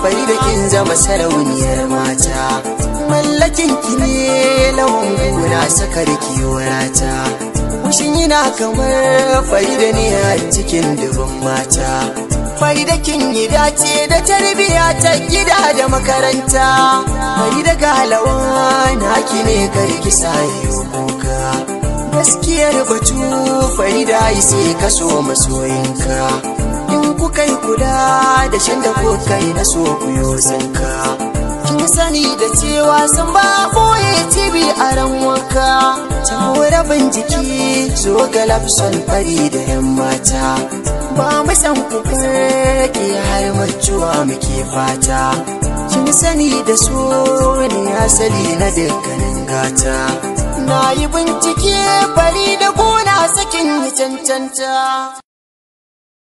Farida kin zama sarauniyar mata, mallakin ki ne lawan gona sakar kiwarata. Kushin yana kamar Farida ne a cikin dubin mata. Farida kin yi dace da tarbiya ta gida da makaranta. Farida galawa naki ne karki sayo kuka. Gaskiyar batu Farida sai ka so masoyinka. In kuka yi kula da shan da kuka yi na so ku yo zanka. Kin sani da cewa san ba boye tibi a ran wanka. Ta rabin jiki zo ga lafson Farida yan mata. Ba mu san ku farki har mutuwa muke fata. Kin sani da so ne asali na dukkanin gata. Na yi bincike Farida gona sakin cancanta.